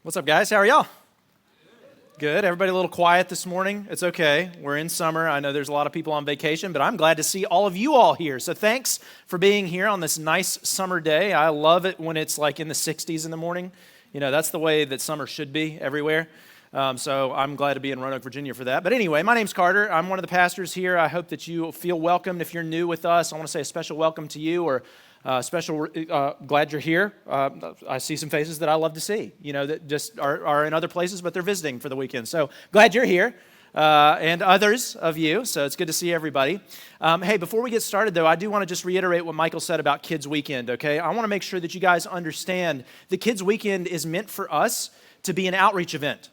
What's up, guys? How are y'all? Good. Everybody a little quiet this morning. It's okay. We're in summer. I know there's a lot of people on vacation, but I'm glad to see all of you all here. So thanks for being here on this nice summer day. I love it when it's like in the 60s in the morning. You know, that's the way that summer should be everywhere. So I'm glad to be in Roanoke, Virginia for that. But anyway, my name's Carter. I'm one of the pastors here. I hope that you feel welcomed. If you're new with us, I want to say a special welcome to you, or glad you're here. I see some faces that I love to see, you know, that just are in other places, but they're visiting for the weekend. So glad you're here, and others of you. So it's good to see everybody. Hey, before we get started, though, I do want to just reiterate what Michael said about Kids Weekend, okay? I want to make sure that you guys understand the Kids Weekend is meant for us to be an outreach event.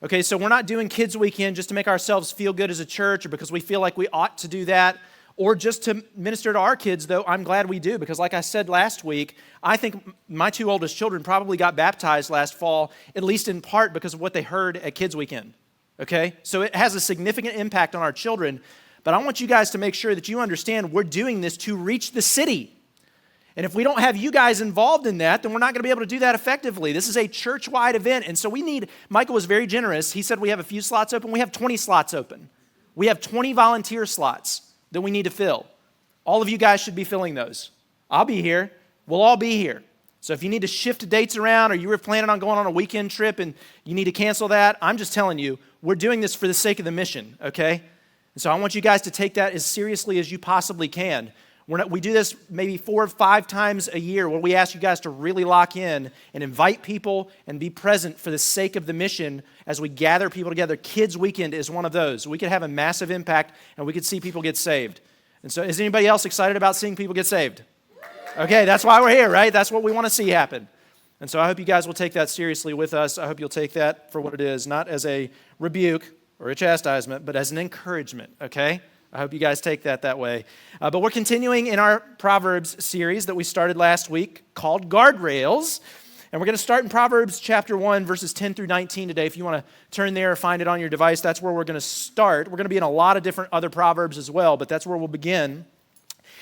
Okay, so we're not doing Kids Weekend just to make ourselves feel good as a church or because we feel like we ought to do that, or just to minister to our kids, though I'm glad we do, because like I said last week, I think my two oldest children probably got baptized last fall, at least in part because of what they heard at Kids Weekend, okay? So it has a significant impact on our children, but I want you guys to make sure that you understand we're doing this to reach the city. And if we don't have you guys involved in that, then we're not going to be able to do that effectively. This is a church-wide event, and so Michael was very generous. He said we have a few slots open. We have 20 slots open. We have 20 volunteer slots that we need to fill. All of you guys should be filling those. I'll be here. We'll all be here. So if you need to shift dates around, or you were planning on going on a weekend trip and you need to cancel that, I'm just telling you, we're doing this for the sake of the mission, okay? And so I want you guys to take that as seriously as you possibly can. We do this maybe 4 or 5 times a year where we ask you guys to really lock in and invite people and be present for the sake of the mission as we gather people together. Kids Weekend is one of those. We could have a massive impact and we could see people get saved. And so is anybody else excited about seeing people get saved? Okay, that's why we're here, right? That's what we want to see happen. And so I hope you guys will take that seriously with us. I hope you'll take that for what it is, not as a rebuke or a chastisement, but as an encouragement, okay? I hope you guys take that way. But we're continuing in our Proverbs series that we started last week called Guardrails. And we're going to start in Proverbs chapter 1, verses 10 through 19 today. If you want to turn there or find it on your device, that's where we're going to start. We're going to be in a lot of different other Proverbs as well, but that's where we'll begin.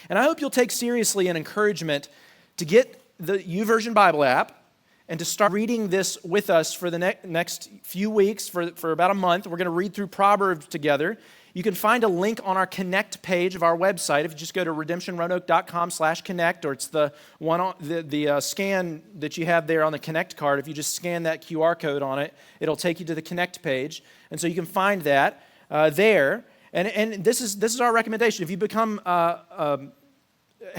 And I hope you'll take seriously an encouragement to get the YouVersion Bible app and to start reading this with us for the next few weeks, for about a month. We're going to read through Proverbs together. You can find a link on our Connect page of our website. If you just go to redemptionroanoke.com/connect, or it's the one on the scan that you have there on the Connect card. If you just scan that QR code on it, it'll take you to the Connect page, and so you can find that there. And this is our recommendation. If you become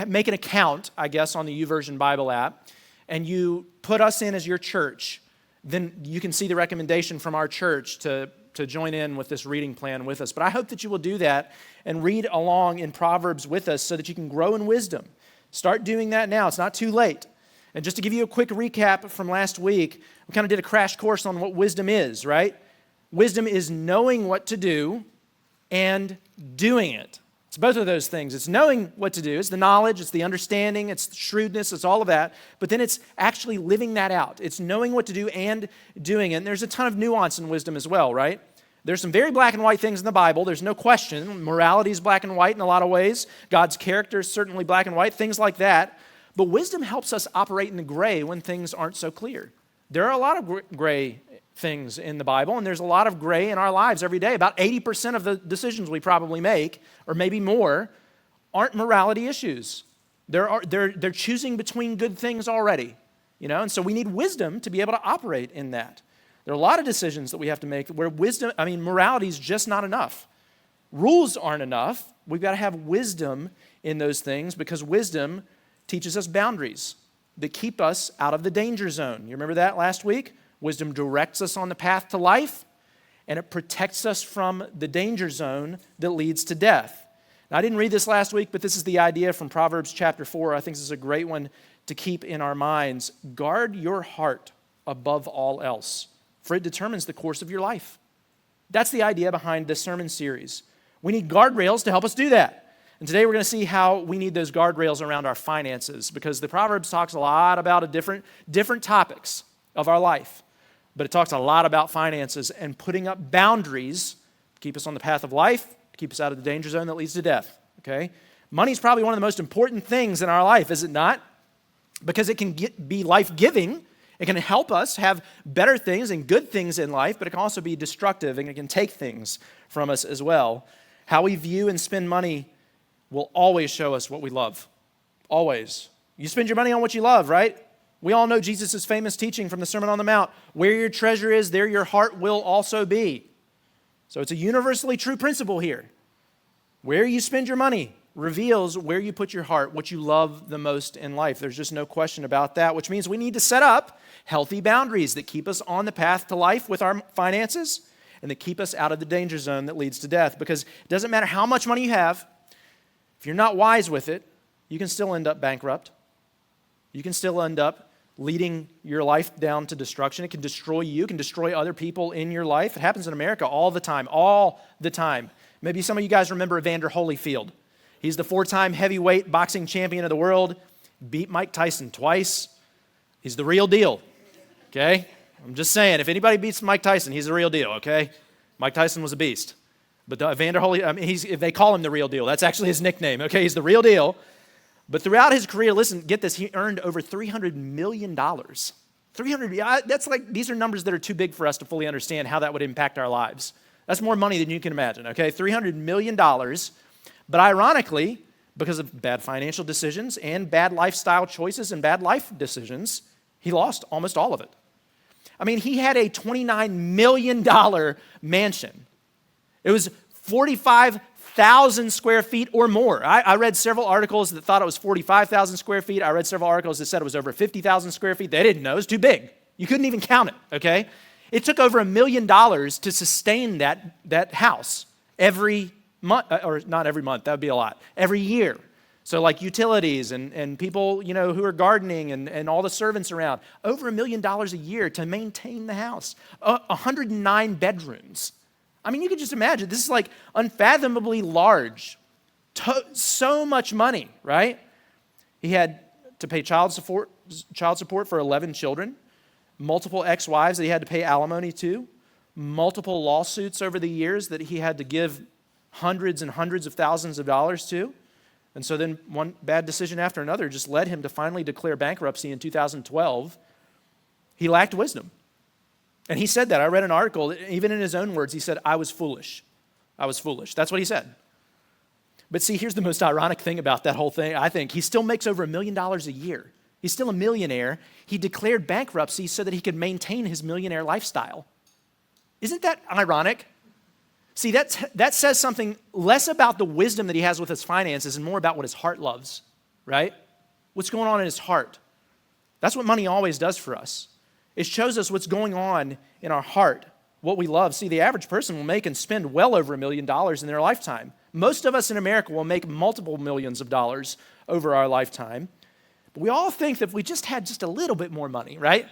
make an account, I guess, on the YouVersion Bible app, and you put us in as your church, then you can see the recommendation from our church to join in with this reading plan with us. But I hope that you will do that and read along in Proverbs with us so that you can grow in wisdom. Start doing that now. It's not too late. And just to give you a quick recap from last week, we kind of did a crash course on what wisdom is, right? Wisdom is knowing what to do and doing it. It's both of those things. It's knowing what to do. It's the knowledge, it's the understanding, it's the shrewdness, it's all of that. But then it's actually living that out. It's knowing what to do and doing it. And there's a ton of nuance in wisdom as well, right? There's some very black and white things in the Bible. There's no question. Morality is black and white in a lot of ways. God's character is certainly black and white, things like that. But wisdom helps us operate in the gray when things aren't so clear. There are a lot of gray things in the Bible, and there's a lot of gray in our lives every day. About 80% of the decisions we probably make, or maybe more, aren't morality issues. They're choosing between good things already, you know, and so we need wisdom to be able to operate in that. There are a lot of decisions that we have to make where morality is just not enough. Rules aren't enough. We've got to have wisdom in those things, because wisdom teaches us boundaries that keep us out of the danger zone. You remember that last week? Wisdom directs us on the path to life, and it protects us from the danger zone that leads to death. Now, I didn't read this last week, but this is the idea from Proverbs chapter 4. I think this is a great one to keep in our minds. Guard your heart above all else, for it determines the course of your life. That's the idea behind this sermon series. We need guardrails to help us do that. And today we're going to see how we need those guardrails around our finances, because the Proverbs talks a lot about different topics of our life. But it talks a lot about finances and putting up boundaries to keep us on the path of life, to keep us out of the danger zone that leads to death, okay? Money's probably one of the most important things in our life, is it not? Because it can be life-giving It can help us have better things and good things in life, but it can also be destructive and it can take things from us as well. How we view and spend money will always show us what we love. Always. You spend your money on what you love, right? We all know Jesus' famous teaching from the Sermon on the Mount. Where your treasure is, there your heart will also be. So it's a universally true principle here. Where you spend your money reveals where you put your heart, what you love the most in life. There's just no question about that, which means we need to set up healthy boundaries that keep us on the path to life with our finances and that keep us out of the danger zone that leads to death. Because it doesn't matter how much money you have, if you're not wise with it, you can still end up bankrupt. You can still end up leading your life down to destruction. It can destroy you. It can destroy other people in your life. It happens in America all the time, all the time. Maybe some of you guys remember Evander Holyfield. He's the 4-time heavyweight boxing champion of the world. Beat Mike Tyson twice. He's the real deal, okay? I'm just saying, if anybody beats Mike Tyson, he's the real deal, okay? Mike Tyson was a beast. But Evander Holyfield, they call him the real deal. That's actually his nickname, okay? He's the real deal. But throughout his career, listen, get this, he earned over $300 million. These are numbers that are too big for us to fully understand how that would impact our lives. That's more money than you can imagine, okay? $300 million. But ironically, because of bad financial decisions and bad lifestyle choices and bad life decisions, he lost almost all of it. I mean, he had a $29 million mansion. It was 45,000 square feet or more. I read several articles that thought it was 45,000 square feet. I read several articles that said it was over 50,000 square feet. They didn't know. It was too big. You couldn't even count it, okay? It took over $1 million to sustain that house every month, or not every month, that would be a lot, every year. So like utilities and people, who are gardening and all the servants around, over $1 million a year to maintain the house. 109 bedrooms. I mean, you can just imagine, this is like unfathomably large. So much money, right? He had to pay child support for 11 children, multiple ex-wives that he had to pay alimony to, multiple lawsuits over the years that he had to give hundreds and hundreds of thousands of dollars to. And so then one bad decision after another just led him to finally declare bankruptcy in 2012. He lacked wisdom. And he said that. I read an article, even in his own words, he said, I was foolish. I was foolish. That's what he said. But see, here's the most ironic thing about that whole thing, I think. He still makes over $1 million a year. He's still a millionaire. He declared bankruptcy so that he could maintain his millionaire lifestyle. Isn't that ironic? See, that says something less about the wisdom that he has with his finances and more about what his heart loves, right? What's going on in his heart. That's what money always does for us. It shows us what's going on in our heart, what we love. See, the average person will make and spend well over $1 million in their lifetime. Most of us in America will make multiple millions of dollars over our lifetime. But we all think that if we just had just a little bit more money, right?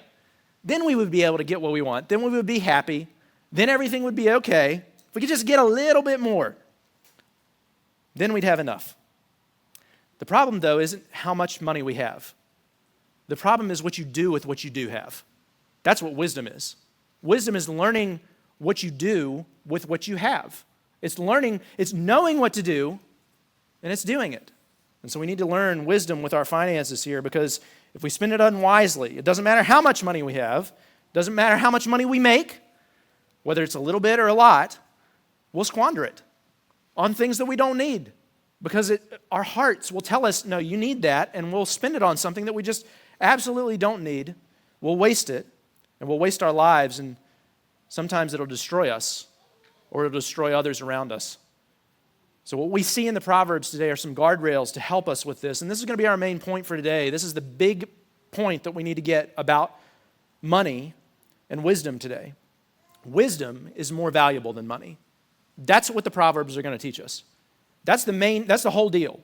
Then we would be able to get what we want. Then we would be happy. Then everything would be okay. If we could just get a little bit more, then we'd have enough. The problem, though, isn't how much money we have. The problem is what you do with what you do have. That's what wisdom is. Wisdom is learning what you do with what you have. It's knowing what to do, and it's doing it. And so we need to learn wisdom with our finances here, because if we spend it unwisely, it doesn't matter how much money we have, it doesn't matter how much money we make, whether it's a little bit or a lot, we'll squander it on things that we don't need, because our hearts will tell us, no, you need that, and we'll spend it on something that we just absolutely don't need. We'll waste it, and we'll waste our lives, and sometimes it'll destroy us, or it'll destroy others around us. So what we see in the Proverbs today are some guardrails to help us with this, and this is going to be our main point for today. This is the big point that we need to get about money and wisdom today. Wisdom is more valuable than money. That's what the Proverbs are going to teach us. That's the whole deal.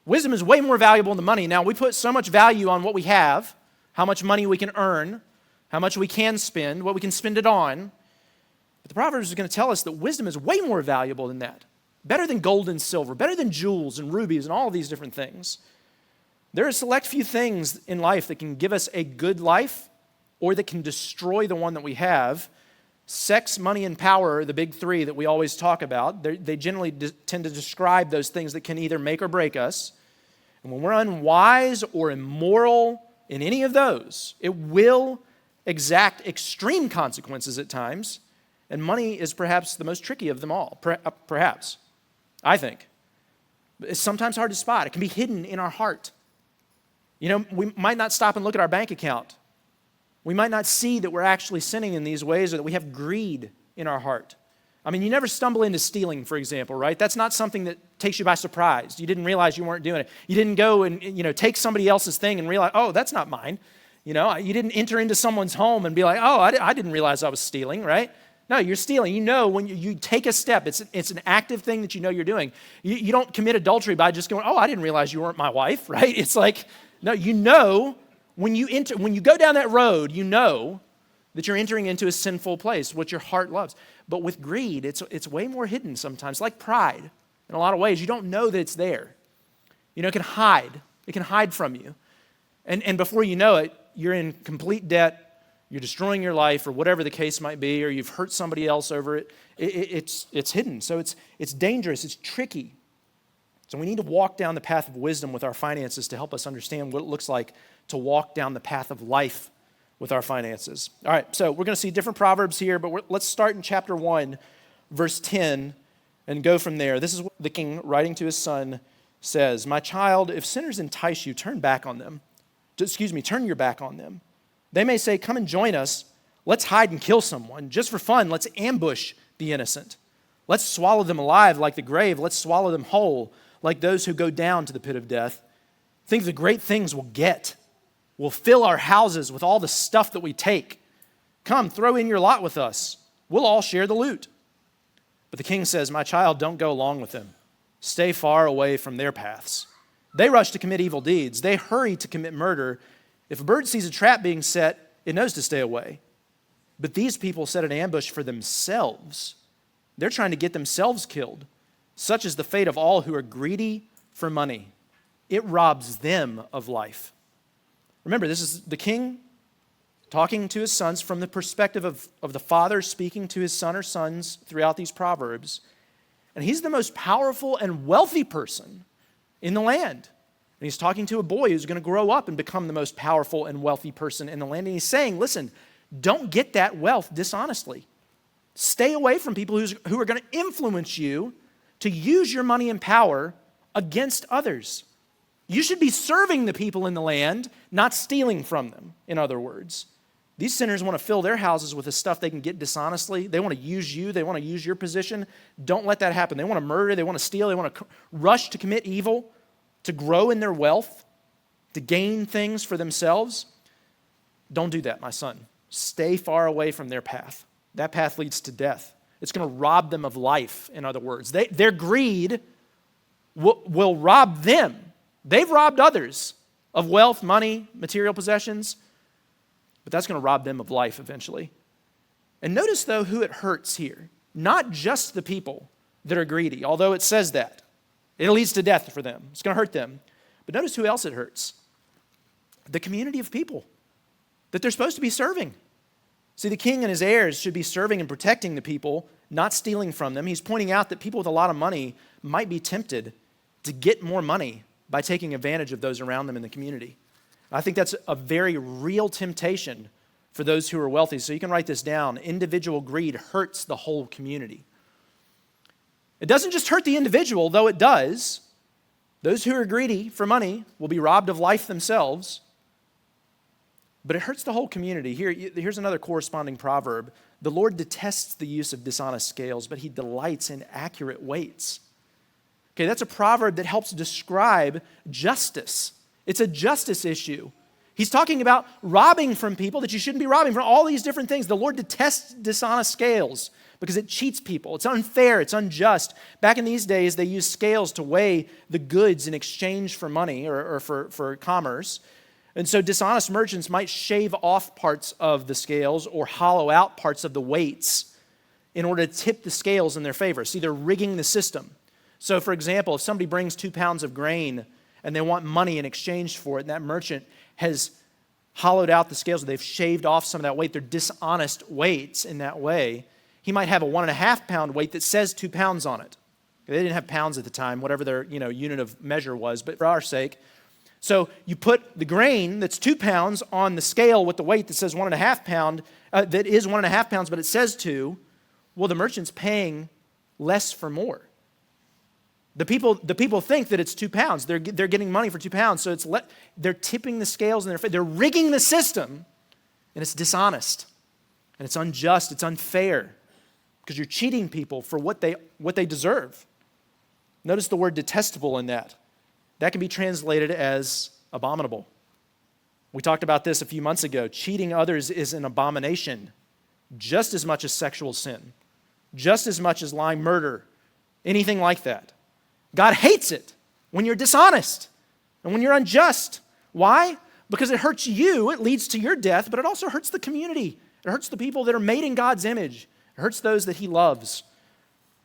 Wisdom is way more valuable than money. Now, we put so much value on what we have, how much money we can earn, how much we can spend, what we can spend it on. But the Proverbs is going to tell us that wisdom is way more valuable than that. Better than gold and silver, better than jewels and rubies and all of these different things. There are a select few things in life that can give us a good life or that can destroy the one that we have. Sex, money, and power are the big three that we always talk about. They generally tend to describe those things that can either make or break us. And when we're unwise or immoral in any of those, it will exact extreme consequences at times, and money is perhaps the most tricky of them all, perhaps, I think. It's sometimes hard to spot. It can be hidden in our heart. You know, we might not stop and look at our bank account. We might not see that we're actually sinning in these ways or that we have greed in our heart. I mean, you never stumble into stealing, for example, right? That's not something that takes you by surprise. You didn't realize you weren't doing it. You didn't go and, take somebody else's thing and realize, oh, that's not mine. You didn't enter into someone's home and be like, oh, I didn't realize I was stealing, right? No, you're stealing. You know when you take a step, it's an active thing that you know you're doing. You don't commit adultery by just going, oh, I didn't realize you weren't my wife, right? It's like, no, when you go down that road, you know that you're entering into a sinful place, what your heart loves. But with greed, it's way more hidden sometimes, like pride. In a lot of ways, you don't know that it's there. It can hide. It can hide from you. And before you know it, you're in complete debt. You're destroying your life, or whatever the case might be, or you've hurt somebody else over it. It's hidden. So it's dangerous. It's tricky. So we need to walk down the path of wisdom with our finances to help us understand what it looks like to walk down the path of life with our finances. All right, so we're going to see different proverbs here, but let's start in chapter 1, verse 10, and go from there. This is what the king, writing to his son, says, "My child, if sinners entice you, turn your back on them. They may say, 'Come and join us. Let's hide and kill someone. Just for fun, let's ambush the innocent. Let's swallow them alive like the grave. Let's swallow them whole like those who go down to the pit of death. Think of the great things we'll get. We'll fill our houses with all the stuff that we take. Come, throw in your lot with us. We'll all share the loot.' But the king says, 'My child, don't go along with them. Stay far away from their paths. They rush to commit evil deeds. They hurry to commit murder. If a bird sees a trap being set, it knows to stay away. But these people set an ambush for themselves. They're trying to get themselves killed. Such is the fate of all who are greedy for money. It robs them of life.'" Remember, this is the king talking to his sons from the perspective of the father speaking to his son or sons throughout these proverbs. And he's the most powerful and wealthy person in the land. And he's talking to a boy who's going to grow up and become the most powerful and wealthy person in the land. And he's saying, listen, don't get that wealth dishonestly. Stay away from people who are going to influence you to use your money and power against others. You should be serving the people in the land, not stealing from them, in other words. These sinners want to fill their houses with the stuff they can get dishonestly. They want to use you. They want to use your position. Don't let that happen. They want to murder. They want to steal. They want to rush to commit evil, to grow in their wealth, to gain things for themselves. Don't do that, my son. Stay far away from their path. That path leads to death. It's going to rob them of life, in other words. Their greed will rob them. They've robbed others of wealth, money, material possessions, but that's going to rob them of life eventually. And notice, though, who it hurts here. Not just the people that are greedy, although it says that. It leads to death for them. It's going to hurt them. But notice who else it hurts. The community of people that they're supposed to be serving. See, the king and his heirs should be serving and protecting the people, not stealing from them. He's pointing out that people with a lot of money might be tempted to get more money by taking advantage of those around them in the community. I think that's a very real temptation for those who are wealthy. So you can write this down. Individual greed hurts the whole community. It doesn't just hurt the individual, though it does. Those who are greedy for money will be robbed of life themselves. But it hurts the whole community. Here's another corresponding proverb. The Lord detests the use of dishonest scales, but he delights in accurate weights. Okay, that's a proverb that helps describe justice. It's a justice issue. He's talking about robbing from people that you shouldn't be robbing from, all these different things. The Lord detests dishonest scales because it cheats people. It's unfair. It's unjust. Back in these days, they used scales to weigh the goods in exchange for money or for commerce. And so dishonest merchants might shave off parts of the scales or hollow out parts of the weights in order to tip the scales in their favor. See, they're rigging the system. So, for example, if somebody brings 2 pounds of grain and they want money in exchange for it, and that merchant has hollowed out the scales, or they've shaved off some of that weight, they're dishonest weights in that way. He might have a 1.5 pound weight that says 2 pounds on it. They didn't have pounds at the time, whatever their unit of measure was, but for our sake, So you put the grain that's 2 pounds on the scale with the weight that says 1.5 pound, that is 1.5 pounds, but it says 2. Well, the merchant's paying less for more. The people think that it's 2 pounds. They're getting money for 2 pounds, so they're tipping the scales in their favor. They're rigging the system, and it's dishonest, and it's unjust, it's unfair, because you're cheating people for what they deserve. Notice the word detestable in that. That can be translated as abominable. We talked about this a few months ago. Cheating others is an abomination, just as much as sexual sin, just as much as lying, murder, anything like that. God hates it when you're dishonest and when you're unjust. Why? Because it hurts you, it leads to your death, but it also hurts the community. It hurts the people that are made in God's image. It hurts those that He loves.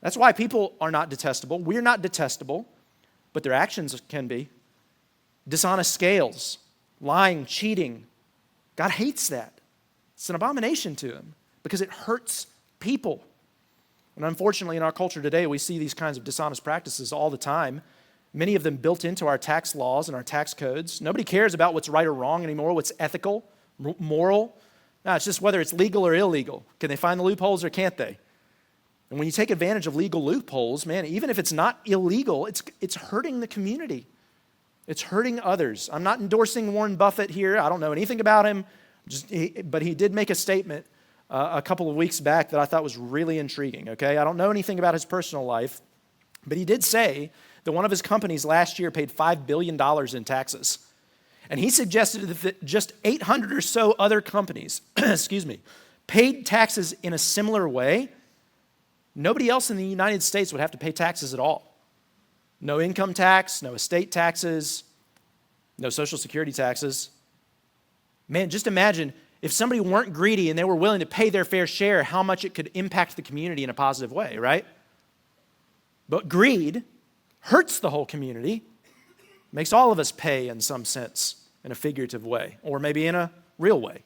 That's why people are not detestable. We're not detestable, but their actions can be. Dishonest scales, lying, cheating. God hates that. It's an abomination to Him because it hurts people. And unfortunately, in our culture today, we see these kinds of dishonest practices all the time. Many of them built into our tax laws and our tax codes. Nobody cares about what's right or wrong anymore, what's ethical, moral. No, it's just whether it's legal or illegal. Can they find the loopholes or can't they? And when you take advantage of legal loopholes, man, even if it's not illegal, it's hurting the community. It's hurting others. I'm not endorsing Warren Buffett here. I don't know anything about him, but he did make a statement a couple of weeks back that I thought was really intriguing, okay? I don't know anything about his personal life, but he did say that one of his companies last year paid $5 billion in taxes. And he suggested that just 800 or so other companies, paid taxes in a similar way. Nobody else in the United States would have to pay taxes at all. No income tax, no estate taxes, no Social Security taxes. Man, just imagine if somebody weren't greedy and they were willing to pay their fair share, how much it could impact the community in a positive way, right? But greed hurts the whole community, makes all of us pay in some sense, in a figurative way, or maybe in a real way.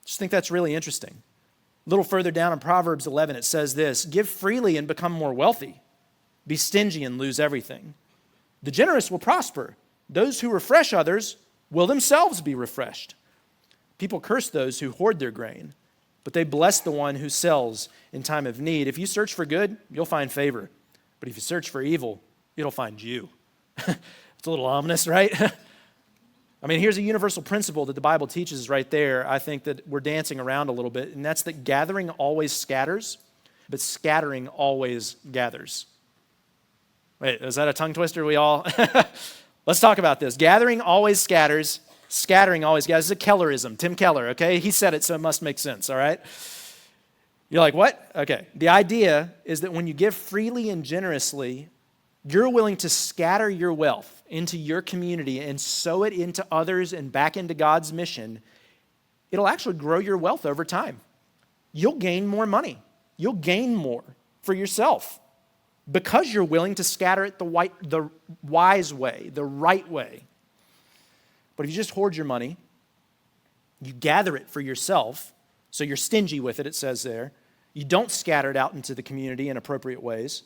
Just think that's really interesting. A little further down in Proverbs 11, it says this: give freely and become more wealthy. Be stingy and lose everything. The generous will prosper. Those who refresh others will themselves be refreshed. People curse those who hoard their grain, but they bless the one who sells in time of need. If you search for good, you'll find favor. But if you search for evil, it'll find you. It's a little ominous, right? I mean, here's a universal principle that the Bible teaches right there. I think that we're dancing around a little bit, and that's that gathering always scatters, but scattering always gathers. Wait, is that a tongue twister? Let's talk about this. Gathering always scatters, scattering always gathers. This is a Kellerism, Tim Keller, okay? He said it, so it must make sense, all right? You're like, what? Okay. The idea is that when you give freely and generously, you're willing to scatter your wealth into your community and sow it into others and back into God's mission. It'll actually grow your wealth over time. You'll gain more money. You'll gain more for yourself because you're willing to scatter it the wise way, the right way. But if you just hoard your money, you gather it for yourself, so you're stingy with it, it says there, you don't scatter it out into the community in appropriate ways,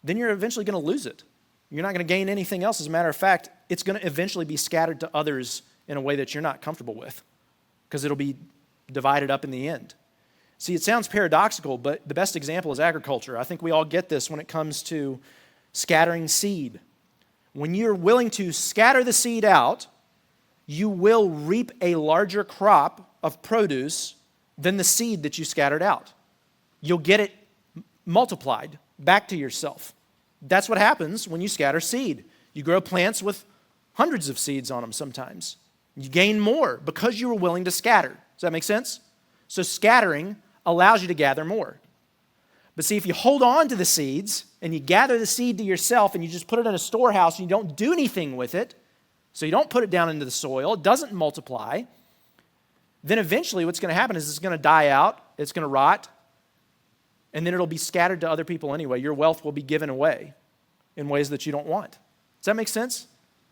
then you're eventually going to lose it. You're not going to gain anything else. As a matter of fact, it's going to eventually be scattered to others in a way that you're not comfortable with because it'll be divided up in the end. See, it sounds paradoxical, but the best example is agriculture. I think we all get this when it comes to scattering seed. When you're willing to scatter the seed out, you will reap a larger crop of produce than the seed that you scattered out. You'll get it multiplied back to yourself. That's what happens when you scatter seed. You grow plants with hundreds of seeds on them sometimes. You gain more because you were willing to scatter. Does that make sense? So scattering allows you to gather more. But see, if you hold on to the seeds and you gather the seed to yourself and you just put it in a storehouse and you don't do anything with it, so you don't put it down into the soil, it doesn't multiply, then eventually what's going to happen is it's going to die out, it's going to rot, and then it'll be scattered to other people anyway. Your wealth will be given away in ways that you don't want. Does that make sense?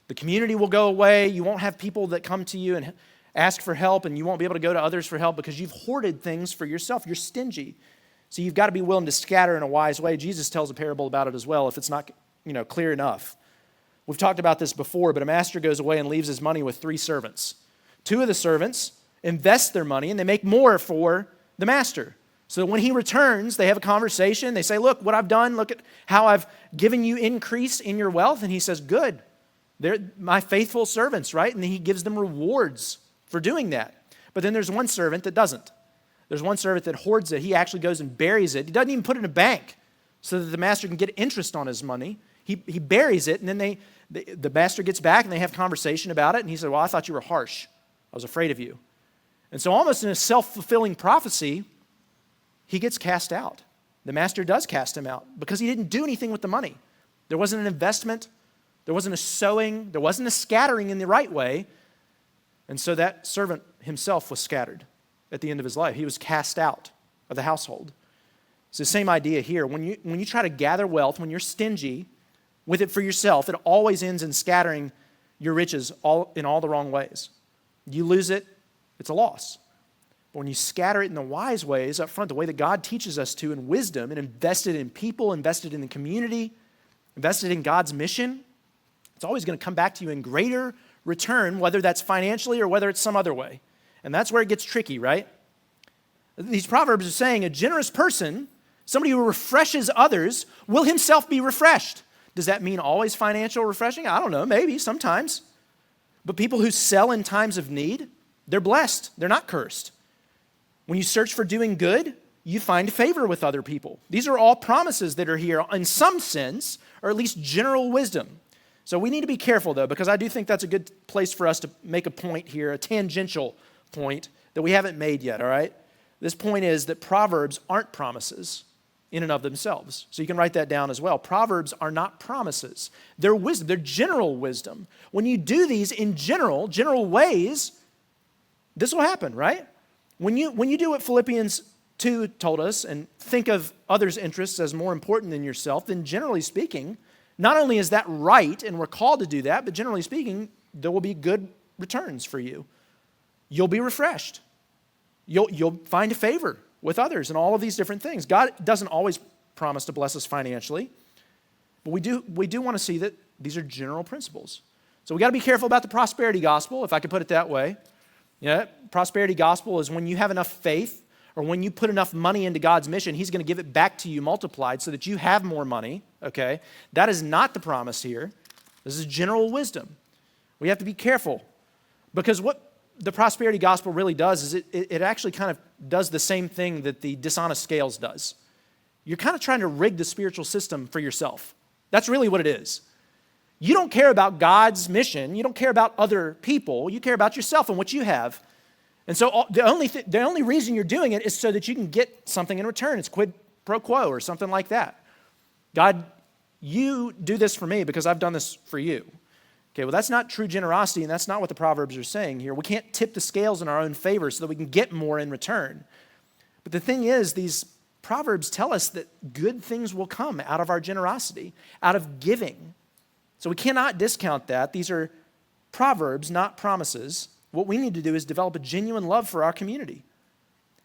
The community will go away. You won't have people that come to you and ask for help, and you won't be able to go to others for help because you've hoarded things for yourself. You're stingy. So you've got to be willing to scatter in a wise way. Jesus tells a parable about it as well if it's not, clear enough. We've talked about this before, but a master goes away and leaves his money with 3 servants. 2 of the servants invest their money and they make more for the master. So when he returns, they have a conversation. They say, look, what I've done, look at how I've given you increase in your wealth. And he says, good. They're my faithful servants, right? And he gives them rewards for doing that. But then there's one servant that doesn't. There's one servant that hoards it. He actually goes and buries it. He doesn't even put it in a bank so that the master can get interest on his money. He buries it, and then the master gets back, and they have conversation about it. And he said, well, I thought you were harsh. I was afraid of you. And so almost in a self-fulfilling prophecy, he gets cast out. The master does cast him out because he didn't do anything with the money. There wasn't an investment. There wasn't a sowing. There wasn't a scattering in the right way. And so that servant himself was scattered at the end of his life. He was cast out of the household. It's the same idea here. When you try to gather wealth, when you're stingy with it for yourself, it always ends in scattering your riches in all the wrong ways. You lose it, it's a loss. But when you scatter it in the wise ways up front, the way that God teaches us to in wisdom, and invest it in people, invested in the community, invested in God's mission, it's always going to come back to you in greater return, whether that's financially or whether it's some other way. And that's where it gets tricky, right? These proverbs are saying a generous person, somebody who refreshes others, will himself be refreshed. Does that mean always financial refreshing? I don't know, maybe, sometimes. But people who sell in times of need, they're blessed. They're not cursed. When you search for doing good, you find favor with other people. These are all promises that are here in some sense, or at least general wisdom. So we need to be careful, though, because I do think that's a good place for us to make a point here, a tangential point that we haven't made yet, all right? This point is that Proverbs aren't promises in and of themselves. So you can write that down as well. Proverbs are not promises. They're wisdom. They're general wisdom. When you do these in general ways, this will happen, right? When you do what Philippians 2 told us and think of others' interests as more important than yourself, then generally speaking, not only is that right, and we're called to do that, but generally speaking, there will be good returns for you. You'll be refreshed. You'll find a favor with others and all of these different things. God doesn't always promise to bless us financially, but we do want to see that these are general principles. So we got to be careful about the prosperity gospel, if I could put it that way. Yeah, prosperity gospel is when you have enough faith or when you put enough money into God's mission, he's going to give it back to you multiplied so that you have more money, okay? That is not the promise here. This is general wisdom. We have to be careful because what the prosperity gospel really does is it actually kind of does the same thing that the dishonest scales does. You're kind of trying to rig the spiritual system for yourself. That's really what it is. You don't care about God's mission. You don't care about other people. You care about yourself and what you have. And so the only reason you're doing it is so that you can get something in return. It's quid pro quo or something like that. God, you do this for me because I've done this for you. Okay, well, that's not true generosity, and that's not what the Proverbs are saying here. We can't tip the scales in our own favor so that we can get more in return. But the thing is, these Proverbs tell us that good things will come out of our generosity, out of giving. So we cannot discount that. These are proverbs, not promises. What we need to do is develop a genuine love for our community.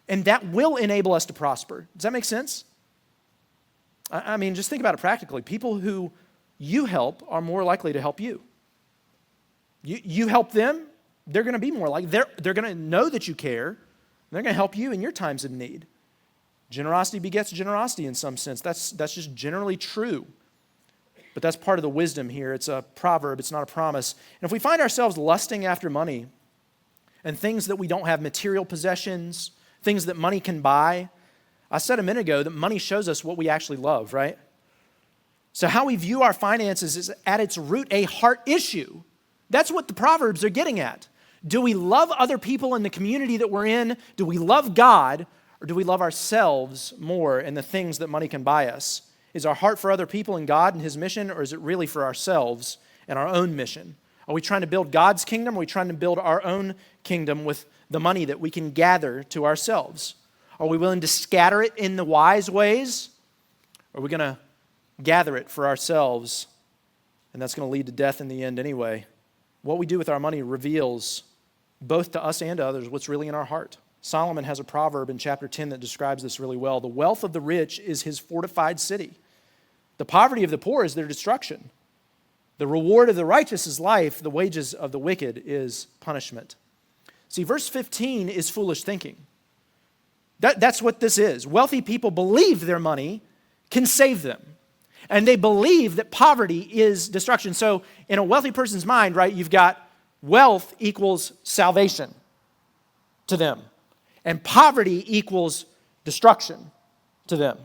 And that will enable us to prosper. Does that make sense? I mean, just think about it practically. People who you help are more likely to help you. You help them, they're going to be more likely. They're going to know that you care. And they're going to help you in your times of need. Generosity begets generosity in some sense. That's just generally true. But that's part of the wisdom here. It's a proverb. It's not a promise. And if we find ourselves lusting after money and things that we don't have, material possessions, things that money can buy, I said a minute ago that money shows us what we actually love, right? So how we view our finances is at its root a heart issue. That's what the Proverbs are getting at. Do we love other people in the community that we're in? Do we love God? Or do we love ourselves more and the things that money can buy us? Is our heart for other people and God and his mission, or is it really for ourselves and our own mission? Are we trying to build God's kingdom, or are we trying to build our own kingdom with the money that we can gather to ourselves? Are we willing to scatter it in the wise ways, or are we going to gather it for ourselves, and that's going to lead to death in the end anyway? What we do with our money reveals both to us and to others what's really in our heart. Solomon has a proverb in chapter 10 that describes this really well. The wealth of the rich is his fortified city. The poverty of the poor is their destruction. The reward of the righteous is life, the wages of the wicked is punishment. See, verse 15 is foolish thinking. That's what this is. Wealthy people believe their money can save them. And they believe that poverty is destruction. So in a wealthy person's mind, right, you've got wealth equals salvation to them. And poverty equals destruction to them.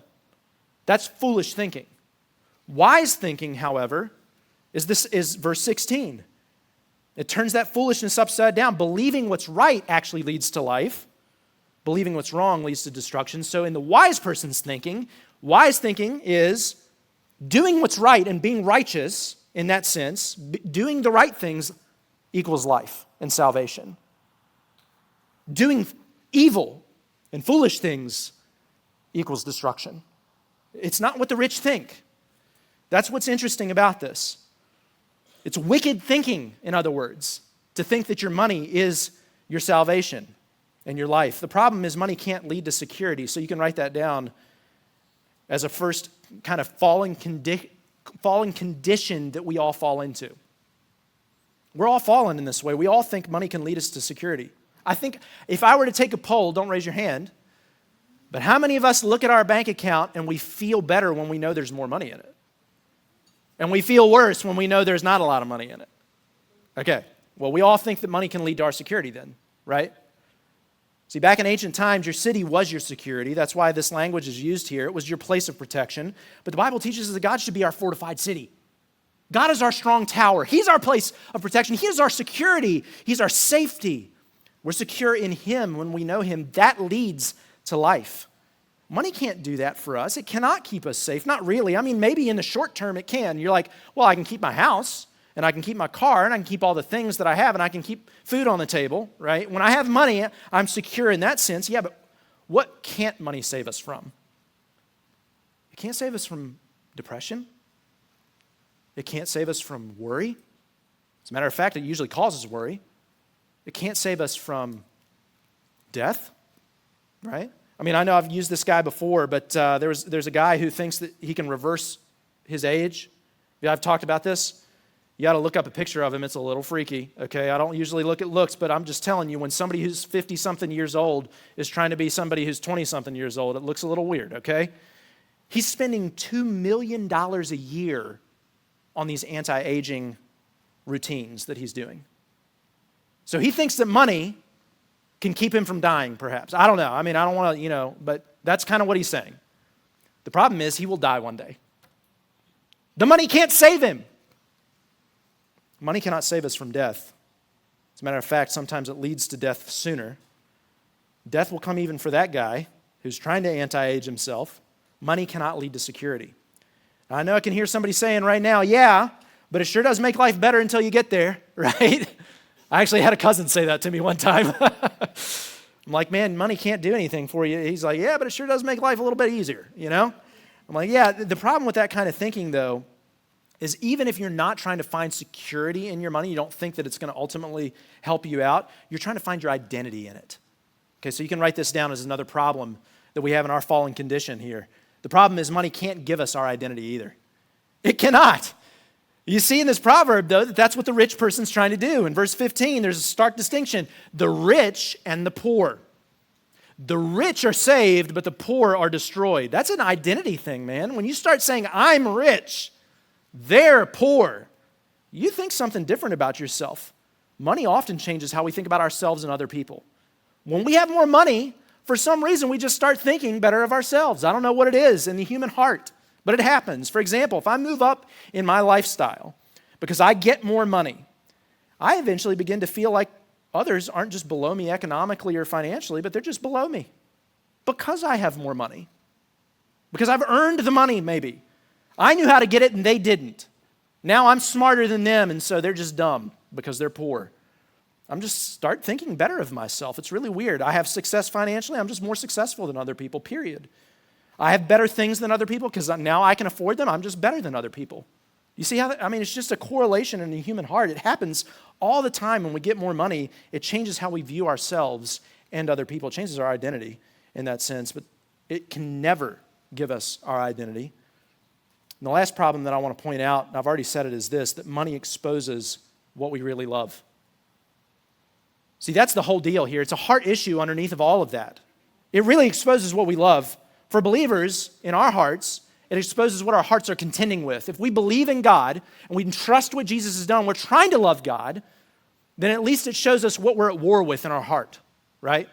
That's foolish thinking. Wise thinking, however, is verse 16. It turns that foolishness upside down. Believing what's right actually leads to life. Believing what's wrong leads to destruction. So in the wise person's thinking, wise thinking is doing what's right and being righteous in that sense. Doing the right things equals life and salvation. Doing evil and foolish things equals destruction. It's not what the rich think. That's what's interesting about this. It's wicked thinking, in other words, to think that your money is your salvation and your life. The problem is money can't lead to security, so you can write that down as a first kind of fallen condition that we all fall into. We're all fallen in this way. We all think money can lead us to security. I think if I were to take a poll, don't raise your hand, but how many of us look at our bank account and we feel better when we know there's more money in it? And we feel worse when we know there's not a lot of money in it. Okay, well, we all think that money can lead to our security then, right? See, back in ancient times, your city was your security. That's why this language is used here. It was your place of protection. But the Bible teaches us that God should be our fortified city. God is our strong tower. He's our place of protection. He is our security. He's our safety. We're secure in Him when we know Him. That leads to life. Money can't do that for us. It cannot keep us safe. Not really. I mean, maybe in the short term it can. You're like, well, I can keep my house, and I can keep my car, and I can keep all the things that I have, and I can keep food on the table, right? When I have money, I'm secure in that sense. Yeah, but what can't money save us from? It can't save us from depression. It can't save us from worry. As a matter of fact, it usually causes worry. It can't save us from death, right? I mean, I know I've used this guy before, but there's a guy who thinks that he can reverse his age. Yeah, I've talked about this. You got to look up a picture of him. It's a little freaky, okay? I don't usually look at looks, but I'm just telling you, when somebody who's 50-something years old is trying to be somebody who's 20-something years old, it looks a little weird, okay? He's spending $2 million a year on these anti-aging routines that he's doing. So he thinks that money can keep him from dying, perhaps. I don't know. I mean, I don't want to, but that's kind of what he's saying. The problem is he will die one day. The money can't save him. Money cannot save us from death. As a matter of fact, sometimes it leads to death sooner. Death will come even for that guy who's trying to anti-age himself. Money cannot lead to security. Now, I know I can hear somebody saying right now, yeah, but it sure does make life better until you get there, right? I actually had a cousin say that to me one time. I'm like, man, money can't do anything for you. He's like, yeah, but it sure does make life a little bit easier, I'm like, yeah, the problem with that kind of thinking, though, is even if you're not trying to find security in your money, you don't think that it's going to ultimately help you out, you're trying to find your identity in it. Okay, so you can write this down as another problem that we have in our fallen condition here. The problem is money can't give us our identity either. It cannot. You see in this proverb, though, that that's what the rich person's trying to do. In verse 15, there's a stark distinction. The rich and the poor. The rich are saved, but the poor are destroyed. That's an identity thing, man. When you start saying, I'm rich, they're poor, you think something different about yourself. Money often changes how we think about ourselves and other people. When we have more money, for some reason, we just start thinking better of ourselves. I don't know what it is in the human heart, but it happens. For example, if I move up in my lifestyle because I get more money, I eventually begin to feel like others aren't just below me economically or financially, but they're just below me because I have more money, because I've earned the money maybe. I knew how to get it and they didn't. Now I'm smarter than them, and so they're just dumb because they're poor. I'm just start thinking better of myself. It's really weird. I have success financially. I'm just more successful than other people, period. I have better things than other people because now I can afford them. I'm just better than other people. You see how it's just a correlation in the human heart. It happens all the time when we get more money. It changes how we view ourselves and other people. It changes our identity in that sense, but it can never give us our identity. And the last problem that I want to point out, and I've already said it, is this, that money exposes what we really love. See, that's the whole deal here. It's a heart issue underneath of all of that. It really exposes what we love. For believers in our hearts, it exposes what our hearts are contending with. If we believe in God and we trust what Jesus has done, we're trying to love God, then at least it shows us what we're at war with in our heart, right?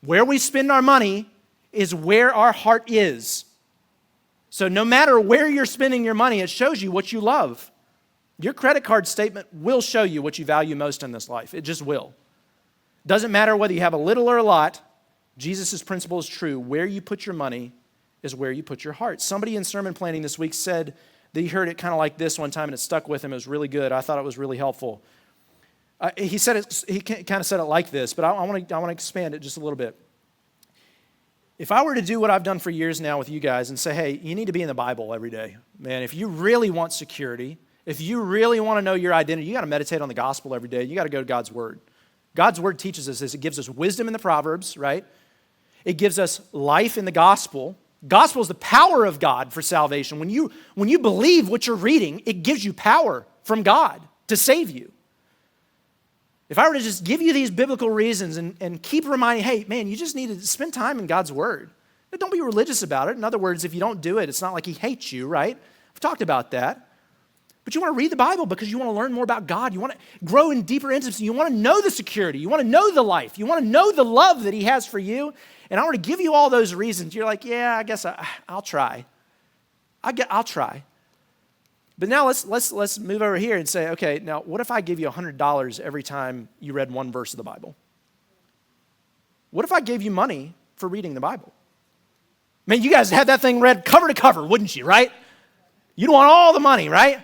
Where we spend our money is where our heart is. So no matter where you're spending your money, it shows you what you love. Your credit card statement will show you what you value most in this life. It just will. Doesn't matter whether you have a little or a lot. Jesus' principle is true. Where you put your money is where you put your heart. Somebody in sermon planning this week said that he heard it kind of like this one time and it stuck with him. It was really good. I thought it was really helpful. He kind of said it like this, but I want to expand it just a little bit. If I were to do what I've done for years now with you guys and say, hey, you need to be in the Bible every day. Man, if you really want security, if you really want to know your identity, you got to meditate on the gospel every day. You got to go to God's word. God's word teaches us this. It gives us wisdom in the Proverbs, right? It gives us life in the gospel. Gospel is the power of God for salvation. When you believe what you're reading, it gives you power from God to save you. If I were to just give you these biblical reasons and keep reminding, hey, man, you just need to spend time in God's word. But don't be religious about it. In other words, if you don't do it, it's not like he hates you, right? We've talked about that. But you want to read the Bible because you want to learn more about God. You want to grow in deeper intimacy. You want to know the security. You want to know the life. You want to know the love that he has for you. And I want to give you all those reasons. You're like, yeah, I guess I'll try. I'll try. But now let's move over here and say, okay, now what if I give you $100 every time you read one verse of the Bible? What if I gave you money for reading the Bible? Man, you guys had that thing read cover to cover, wouldn't you, right? You'd want all the money, right?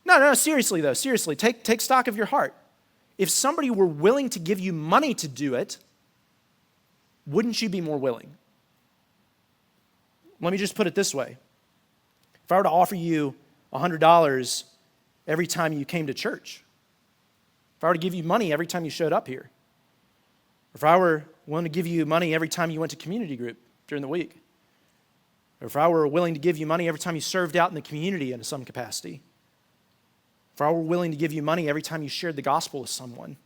No, seriously though, seriously, take stock of your heart. If somebody were willing to give you money to do it, wouldn't you be more willing? Let me just put it this way. If I were to offer you $100 every time you came to church, if I were to give you money every time you showed up here, if I were willing to give you money every time you went to community group during the week, or if I were willing to give you money every time you served out in the community in some capacity, if I were willing to give you money every time you shared the gospel with someone,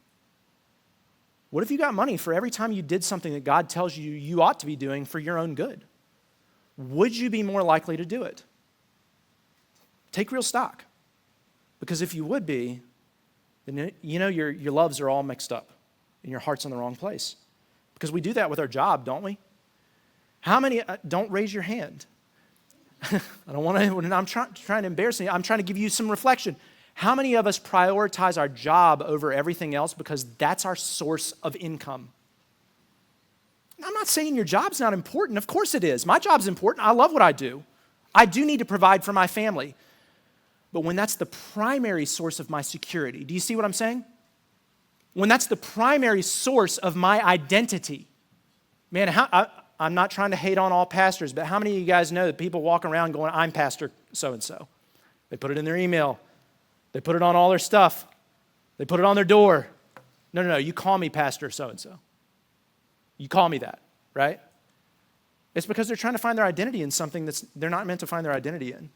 what if you got money for every time you did something that God tells you you ought to be doing for your own good? Would you be more likely to do it? Take real stock. Because if you would be, then you know your loves are all mixed up and your heart's in the wrong place. Because we do that with our job, don't we? How many, don't raise your hand. I don't want to, when I'm trying to embarrass you, I'm trying to give you some reflection. How many of us prioritize our job over everything else because that's our source of income? I'm not saying your job's not important. Of course it is. My job's important. I love what I do. I do need to provide for my family. But when that's the primary source of my security, do you see what I'm saying? When that's the primary source of my identity, man, I'm not trying to hate on all pastors, but how many of you guys know that people walk around going, I'm Pastor so-and-so? They put it in their email. They put it on all their stuff. They put it on their door. No, you call me Pastor so-and-so. You call me that, right? It's because they're trying to find their identity in something they're not meant to find their identity in.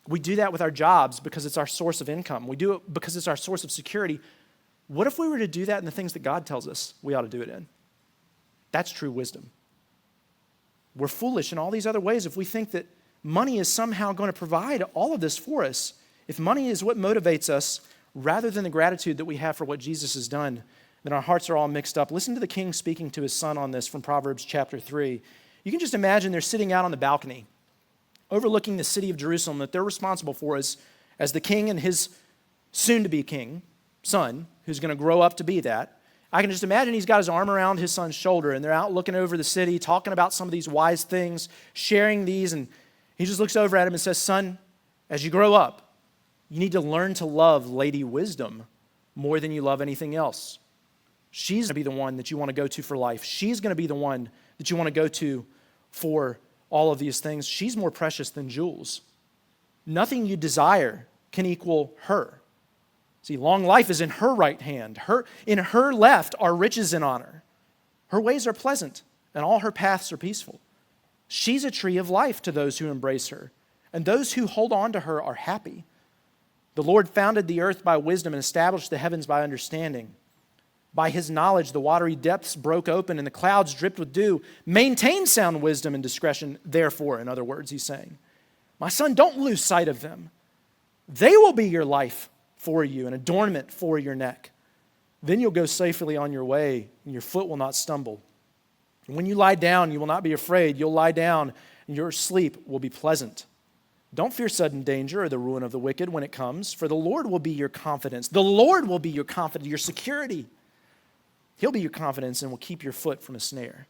We do that with our jobs because it's our source of income. We do it because it's our source of security. What if we were to do that in the things that God tells us we ought to do it in? That's true wisdom. We're foolish in all these other ways if we think that money is somehow going to provide all of this for us. If money is what motivates us rather than the gratitude that we have for what Jesus has done, then our hearts are all mixed up. Listen to the king speaking to his son on this from Proverbs chapter 3. You can just imagine they're sitting out on the balcony overlooking the city of Jerusalem that they're responsible for as the king and his soon-to-be king, son, who's going to grow up to be that. I can just imagine he's got his arm around his son's shoulder, and they're out looking over the city, talking about some of these wise things, sharing these, and he just looks over at him and says, son, as you grow up, you need to learn to love Lady Wisdom more than you love anything else. She's going to be the one that you want to go to for life. She's going to be the one that you want to go to for all of these things. She's more precious than jewels. Nothing you desire can equal her. See, long life is in her right hand. In her left are riches and honor. Her ways are pleasant, and all her paths are peaceful. She's a tree of life to those who embrace her. and those who hold on to her are happy. The Lord founded the earth by wisdom and established the heavens by understanding. By his knowledge, the watery depths broke open and the clouds dripped with dew. Maintain sound wisdom and discretion, therefore, in other words, he's saying. My son, don't lose sight of them. They will be your life for you, an adornment for your neck. Then you'll go safely on your way, and your foot will not stumble. And when you lie down, you will not be afraid. You'll lie down, and your sleep will be pleasant. Don't fear sudden danger or the ruin of the wicked when it comes, for the Lord will be your confidence. The Lord will be your confidence, your security. He'll be your confidence and will keep your foot from a snare.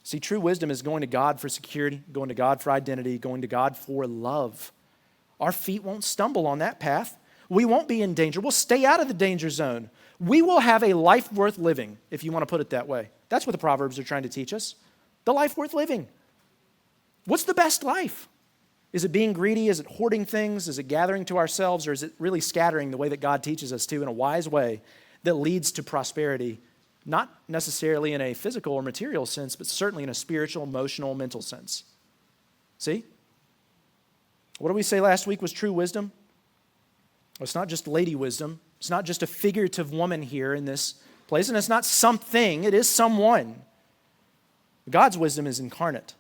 See, true wisdom is going to God for security, going to God for identity, going to God for love. Our feet won't stumble on that path. We won't be in danger. We'll stay out of the danger zone. We will have a life worth living, if you want to put it that way. That's what the Proverbs are trying to teach us. The life worth living. What's the best life? Is it being greedy? Is it hoarding things? Is it gathering to ourselves? Or is it really scattering the way that God teaches us to in a wise way that leads to prosperity, not necessarily in a physical or material sense, but certainly in a spiritual, emotional, mental sense? See? What did we say last week was true wisdom? Well, it's not just lady wisdom. It's not just a figurative woman here in this place, and it's not something. It is someone. God's wisdom is incarnate.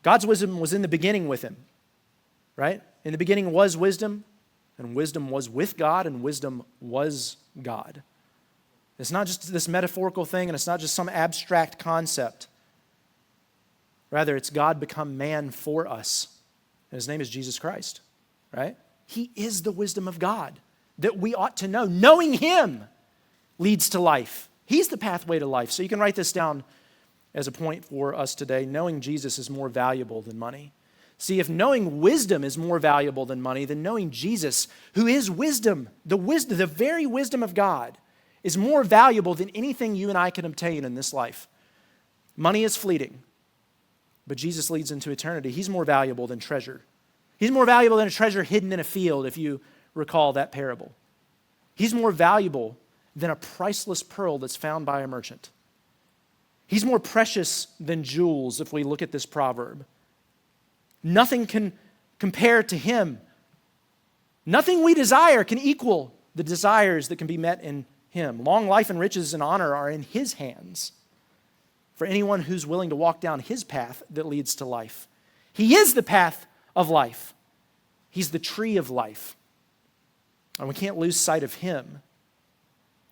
God's wisdom was in the beginning with him, right? In the beginning was wisdom, and wisdom was with God, and wisdom was God. It's not just this metaphorical thing, and it's not just some abstract concept. Rather, it's God become man for us, and his name is Jesus Christ, right? He is the wisdom of God that we ought to know. Knowing him leads to life. He's the pathway to life. So you can write this down as a point for us today. Knowing Jesus is more valuable than money. See, if knowing wisdom is more valuable than money, then knowing Jesus, who is wisdom, the very wisdom of God, is more valuable than anything you and I can obtain in this life. Money is fleeting, but Jesus leads into eternity. He's more valuable than treasure. He's more valuable than a treasure hidden in a field, if you recall that parable. He's more valuable than a priceless pearl that's found by a merchant. He's more precious than jewels, if we look at this proverb. Nothing can compare to him. Nothing we desire can equal the desires that can be met in him. Long life and riches and honor are in his hands for anyone who's willing to walk down his path that leads to life. He is the path of life. He's the tree of life. And we can't lose sight of him.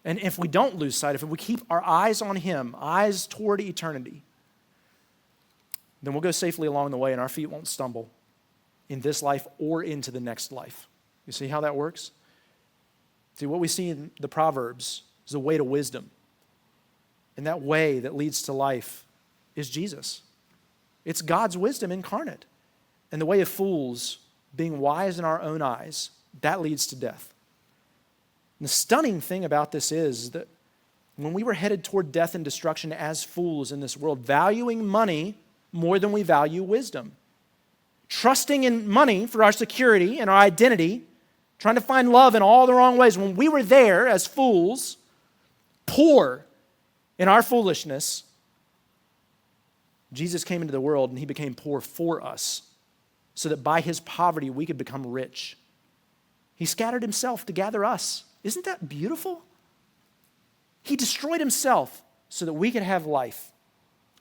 And if we don't lose sight of him, we keep our eyes on him, eyes toward eternity, then we'll go safely along the way and our feet won't stumble in this life or into the next life. You see how that works? See, what we see in the Proverbs is a way to wisdom. And that way that leads to life is Jesus. It's God's wisdom incarnate. And the way of fools, being wise in our own eyes, that leads to death. And the stunning thing about this is that when we were headed toward death and destruction as fools in this world, valuing money more than we value wisdom, trusting in money for our security and our identity, trying to find love in all the wrong ways, when we were there as fools, poor in our foolishness, Jesus came into the world and he became poor for us so that by his poverty we could become rich. He scattered himself to gather us. Isn't that beautiful? He destroyed himself so that we could have life.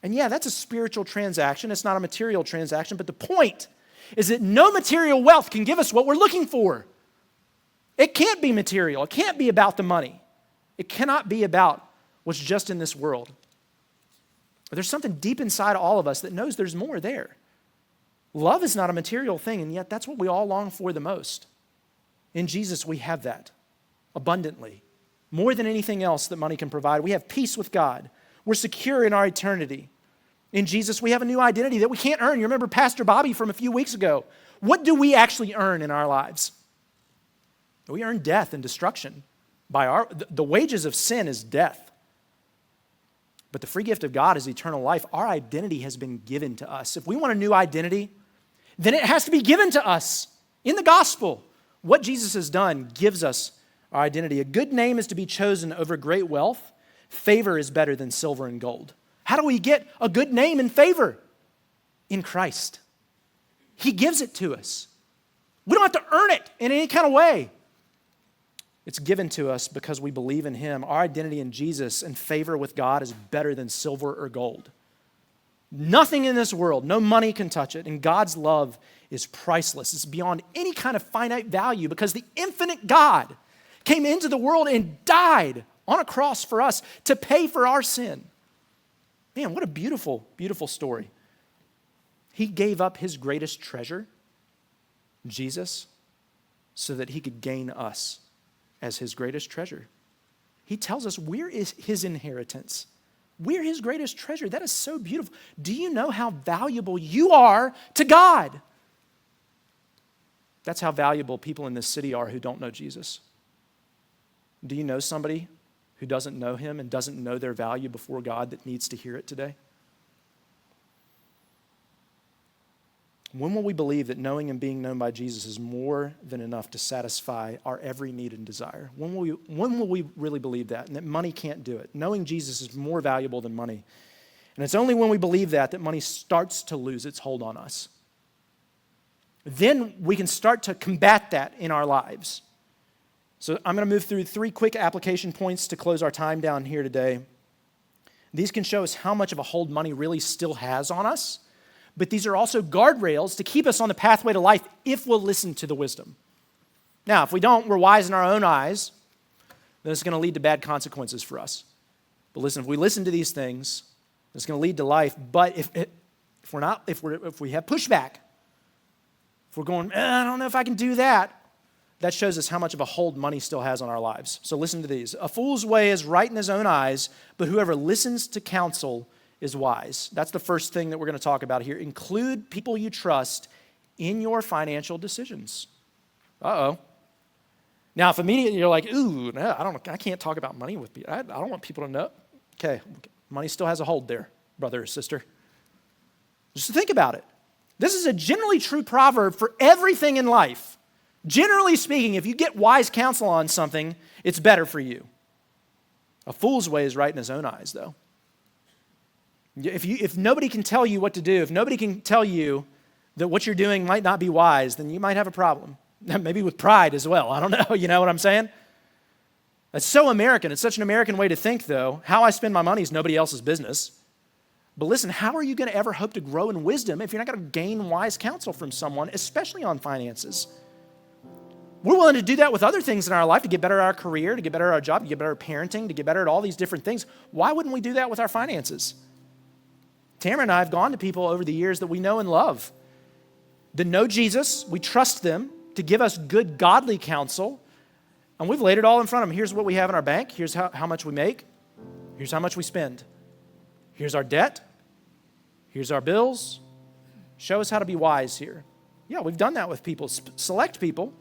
And yeah, that's a spiritual transaction. It's not a material transaction, but the point is that no material wealth can give us what we're looking for. It can't be material. It can't be about the money. It cannot be about what's just in this world. But there's something deep inside all of us that knows there's more there. Love is not a material thing, and yet that's what we all long for the most. In Jesus, we have that abundantly. More than anything else that money can provide. We have peace with God. We're secure in our eternity. In Jesus, we have a new identity that we can't earn. You remember Pastor Bobby from a few weeks ago. What do we actually earn in our lives? We earn death and destruction. The wages of sin is death. But the free gift of God is eternal life. Our identity has been given to us. If we want a new identity, then it has to be given to us in the gospel. What Jesus has done gives us our identity. A good name is to be chosen over great wealth. Favor is better than silver and gold. How do we get a good name and favor? In Christ. He gives it to us. We don't have to earn it in any kind of way. It's given to us because we believe in him. Our identity in Jesus and favor with God is better than silver or gold. Nothing in this world, no money can touch it. And God's love is priceless. It's beyond any kind of finite value because the infinite God came into the world and died on a cross for us to pay for our sin. Man, what a beautiful, beautiful story. He gave up his greatest treasure, Jesus, so that he could gain us as his greatest treasure. He tells us we're his inheritance. We're his greatest treasure. That is so beautiful. Do you know how valuable you are to God? That's how valuable people in this city are who don't know Jesus. Do you know somebody who doesn't know him and doesn't know their value before God that needs to hear it today? When will we believe that knowing and being known by Jesus is more than enough to satisfy our every need and desire? When will we really believe that, and that money can't do it? Knowing Jesus is more valuable than money. And it's only when we believe that money starts to lose its hold on us. Then we can start to combat that in our lives. So I'm going to move through 3 quick application points to close our time down here today. These can show us how much of a hold money really still has on us. But these are also guardrails to keep us on the pathway to life if we'll listen to the wisdom. Now, if we don't, we're wise in our own eyes, then it's going to lead to bad consequences for us. But listen, if we listen to these things, it's going to lead to life. But if we have pushback, if we're going, I don't know if I can do that, that shows us how much of a hold money still has on our lives. So listen to these. A fool's way is right in his own eyes, but whoever listens to counsel is wise. That's the first thing that we're going to talk about here. Include people you trust in your financial decisions. Uh-oh. Now, if immediately you're like, ooh, no, I can't talk about money with people. I don't want people to know. Okay, money still has a hold there, brother or sister. Just think about it. This is a generally true proverb for everything in life. Generally speaking, if you get wise counsel on something, it's better for you. A fool's way is right in his own eyes, though. If nobody can tell you what to do, if nobody can tell you that what you're doing might not be wise, then you might have a problem. Maybe with pride as well. I don't know. You know what I'm saying? That's so American. It's such an American way to think, though. How I spend my money is nobody else's business. But listen, how are you going to ever hope to grow in wisdom if you're not going to gain wise counsel from someone, especially on finances? We're willing to do that with other things in our life to get better at our career, to get better at our job, to get better at parenting, to get better at all these different things. Why wouldn't we do that with our finances? Tamara and I have gone to people over the years that we know and love, that know Jesus, we trust them to give us good, godly counsel, and we've laid it all in front of them. Here's what we have in our bank. Here's how much we make. Here's how much we spend. Here's our debt. Here's our bills. Show us how to be wise here. Yeah, we've done that with people, select people,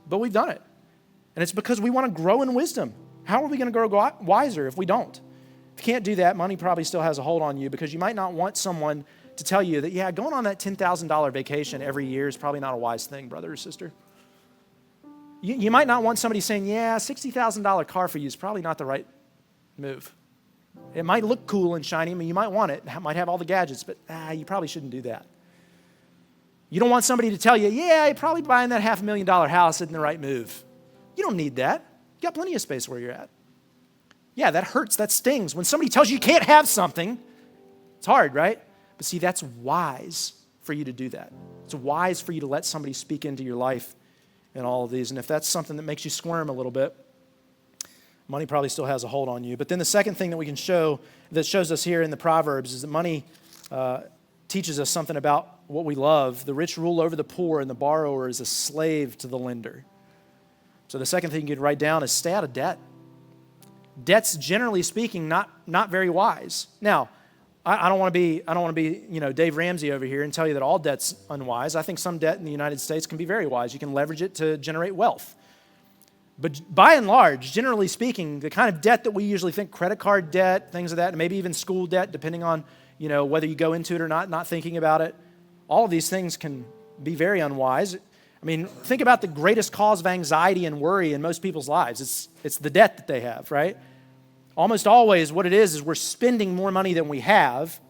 but we've done it. And it's because we want to grow in wisdom. How are we going to grow wiser if we don't? If you can't do that, money probably still has a hold on you because you might not want someone to tell you that, yeah, going on that $10,000 vacation every year is probably not a wise thing, brother or sister. You might not want somebody saying, yeah, $60,000 car for you is probably not the right move. It might look cool and shiny, I mean, you might want it, might have all the gadgets, but you probably shouldn't do that. You don't want somebody to tell you, yeah, you're probably buying that $500,000 house isn't the right move. You don't need that. You got plenty of space where you're at. Yeah, that hurts, that stings. When somebody tells you you can't have something, it's hard, right? But see, that's wise for you to do that. It's wise for you to let somebody speak into your life in all of these. And if that's something that makes you squirm a little bit, money probably still has a hold on you. But then the second thing that we can show, that shows us here in the Proverbs, is that money teaches us something about what we love. The rich rule over the poor, and the borrower is a slave to the lender. So the second thing you could write down is stay out of debt. Debt's, generally speaking, not very wise. Now, I don't want to be Dave Ramsey over here and tell you that all debt's unwise. I think some debt in the United States can be very wise. You can leverage it to generate wealth. But by and large, generally speaking, the kind of debt that we usually think, credit card debt, things of that, and maybe even school debt, depending on whether you go into it or not thinking about it, all of these things can be very unwise. I mean, think about the greatest cause of anxiety and worry in most people's lives. It's the debt that they have, right? Almost always what it is we're spending more money than we have,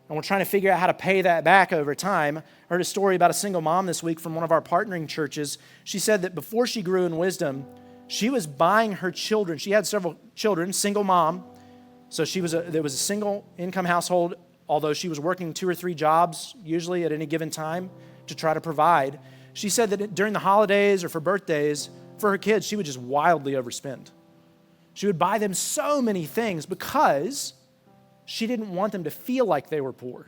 And we're trying to figure out how to pay that back over time. I heard a story about a single mom this week from one of our partnering churches. She said that before she grew in wisdom, she was buying her children. She had several children, single mom. So there was a single income household, although she was working 2 or 3 jobs usually at any given time to try to provide. She said that during the holidays or for birthdays, for her kids, she would just wildly overspend. She would buy them so many things because she didn't want them to feel like they were poor.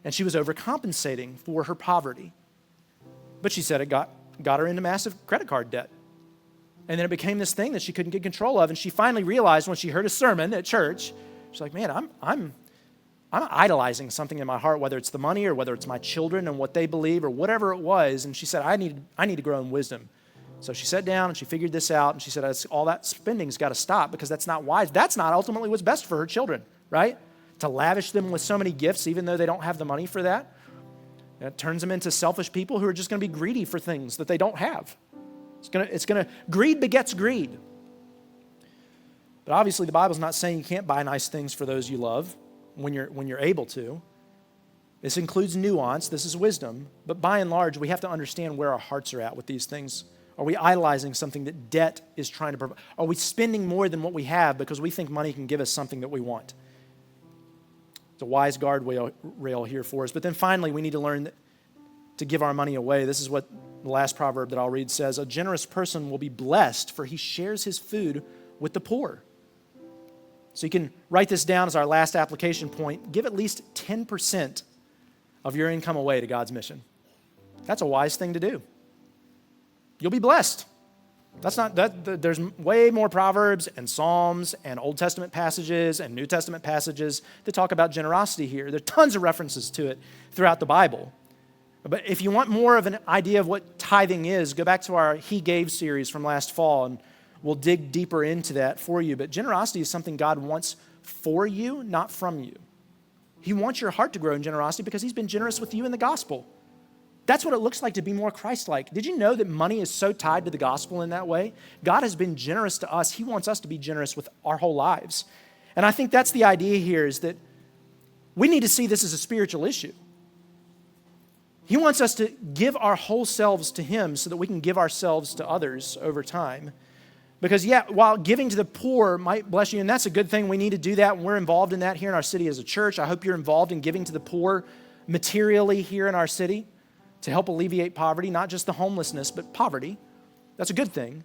And she was overcompensating for her poverty. But she said it got her into massive credit card debt. And then it became this thing that she couldn't get control of. And she finally realized when she heard a sermon at church, she's like, man, I'm idolizing something in my heart, whether it's the money or whether it's my children and what they believe or whatever it was. And she said, I need to grow in wisdom. So she sat down and she figured this out. And she said, all that spending's got to stop because that's not wise. That's not ultimately what's best for her children, right? To lavish them with so many gifts, even though they don't have the money for that. It turns them into selfish people who are just going to be greedy for things that they don't have. Greed begets greed. But obviously the Bible's not saying you can't buy nice things for those you love when you're able to. This includes nuance. This is wisdom. But by and large, we have to understand where our hearts are at with these things. Are we idolizing something that debt is trying to provide? Are we spending more than what we have because we think money can give us something that we want? It's a wise guardrail here for us. But then finally, we need to learn to give our money away. This is what the last proverb that I'll read says. A generous person will be blessed, for he shares his food with the poor. So you can write this down as our last application point. Give at least 10% of your income away to God's mission. That's a wise thing to do. You'll be blessed. There's way more Proverbs and Psalms and Old Testament passages and New Testament passages that talk about generosity here. There are tons of references to it throughout the Bible. But if you want more of an idea of what tithing is, go back to our He Gave series from last fall, and we'll dig deeper into that for you. But generosity is something God wants for you, not from you. He wants your heart to grow in generosity because he's been generous with you in the gospel. That's what it looks like to be more Christ-like. Did you know that money is so tied to the gospel in that way? God has been generous to us. He wants us to be generous with our whole lives. And I think that's the idea here, is that we need to see this as a spiritual issue. He wants us to give our whole selves to him so that we can give ourselves to others over time. Because, while giving to the poor might bless you, and that's a good thing, we need to do that, and we're involved in that here in our city as a church. I hope you're involved in giving to the poor materially here in our city to help alleviate poverty, not just the homelessness, but poverty. That's a good thing.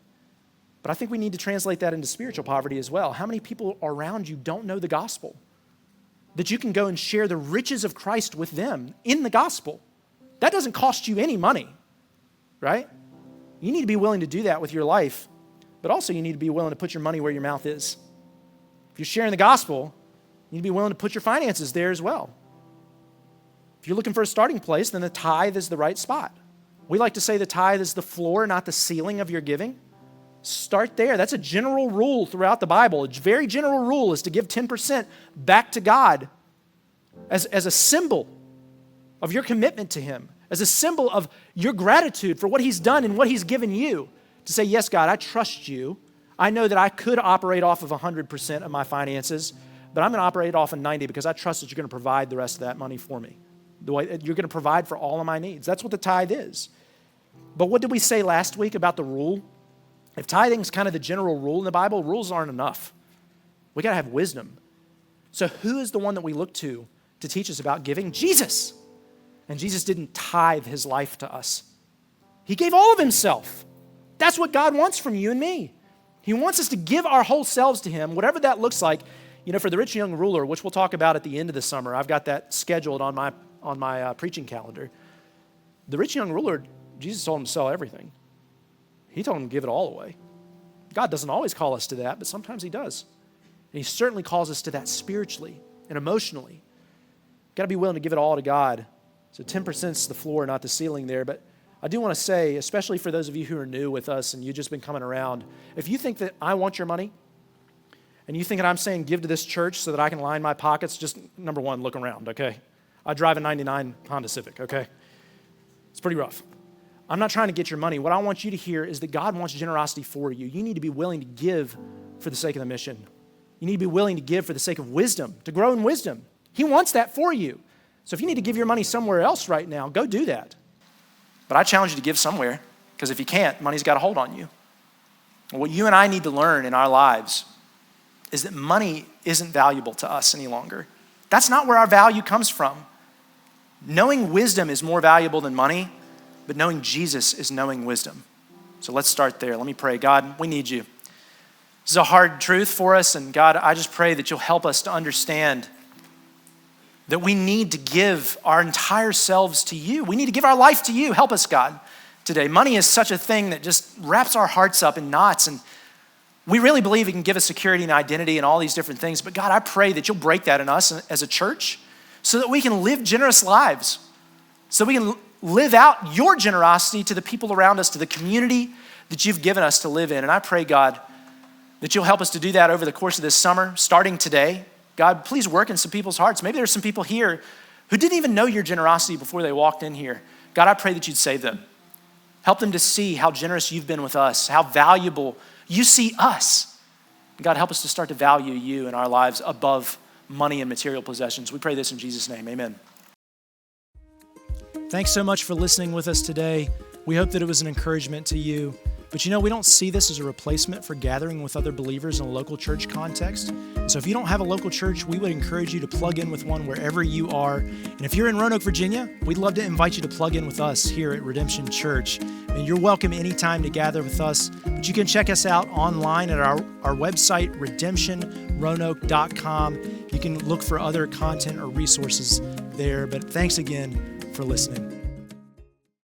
But I think we need to translate that into spiritual poverty as well. How many people around you don't know the gospel? That you can go and share the riches of Christ with them in the gospel. That doesn't cost you any money, right? You need to be willing to do that with your life, but also you need to be willing to put your money where your mouth is. If you're sharing the gospel, you need to be willing to put your finances there as well. If you're looking for a starting place, then the tithe is the right spot. We like to say the tithe is the floor, not the ceiling of your giving. Start there. That's a general rule throughout the Bible. A very general rule is to give 10% back to God as a symbol of your commitment to him, as a symbol of your gratitude for what he's done and what he's given you. To say, yes, God, I trust you. I know that I could operate off of 100% of my finances, but I'm going to operate off of 90 because I trust that you're going to provide the rest of that money for me. You're going to provide for all of my needs. That's what the tithe is. But what did we say last week about the rule? If tithing is kind of the general rule in the Bible, rules aren't enough. We got to have wisdom. So who is the one that we look to teach us about giving? Jesus. And Jesus didn't tithe his life to us. He gave all of himself. That's what God wants from you and me. He wants us to give our whole selves to him, whatever that looks like. You know, for the rich young ruler, which we'll talk about at the end of the summer, I've got that scheduled on my preaching calendar. The rich young ruler, Jesus told him to sell everything. He told him to give it all away. God doesn't always call us to that, but sometimes he does. And he certainly calls us to that spiritually and emotionally. Got to be willing to give it all to God. So 10% is the floor, not the ceiling there. But I do want to say, especially for those of you who are new with us and you've just been coming around, if you think that I want your money, and you think that I'm saying give to this church so that I can line my pockets, just number one, look around, okay? I drive a 99 Honda Civic, okay? It's pretty rough. I'm not trying to get your money. What I want you to hear is that God wants generosity for you. You need to be willing to give for the sake of the mission. You need to be willing to give for the sake of wisdom, to grow in wisdom. He wants that for you. So if you need to give your money somewhere else right now, go do that. But I challenge you to give somewhere, because if you can't, money's got a hold on you. And what you and I need to learn in our lives is that money isn't valuable to us any longer. That's not where our value comes from. Knowing wisdom is more valuable than money, but knowing Jesus is knowing wisdom. So let's start there. Let me pray. God, we need you. This is a hard truth for us, and God, I just pray that you'll help us to understand that we need to give our entire selves to you. We need to give our life to you. Help us, God, today. Money is such a thing that just wraps our hearts up in knots, and we really believe it can give us security and identity and all these different things. But God, I pray that you'll break that in us as a church so that we can live generous lives, so we can live out your generosity to the people around us, to the community that you've given us to live in. And I pray, God, that you'll help us to do that over the course of this summer, starting today. God, please work in some people's hearts. Maybe there's some people here who didn't even know your generosity before they walked in here. God, I pray that you'd save them. Help them to see how generous you've been with us, how valuable you see us. God, help us to start to value you in our lives above money and material possessions. We pray this in Jesus' name, amen. Thanks so much for listening with us today. We hope that it was an encouragement to you. But we don't see this as a replacement for gathering with other believers in a local church context. And so if you don't have a local church, we would encourage you to plug in with one wherever you are. And if you're in Roanoke, Virginia, we'd love to invite you to plug in with us here at Redemption Church. And you're welcome anytime to gather with us. But you can check us out online at our website, redemptionroanoke.com. You can look for other content or resources there. But thanks again for listening.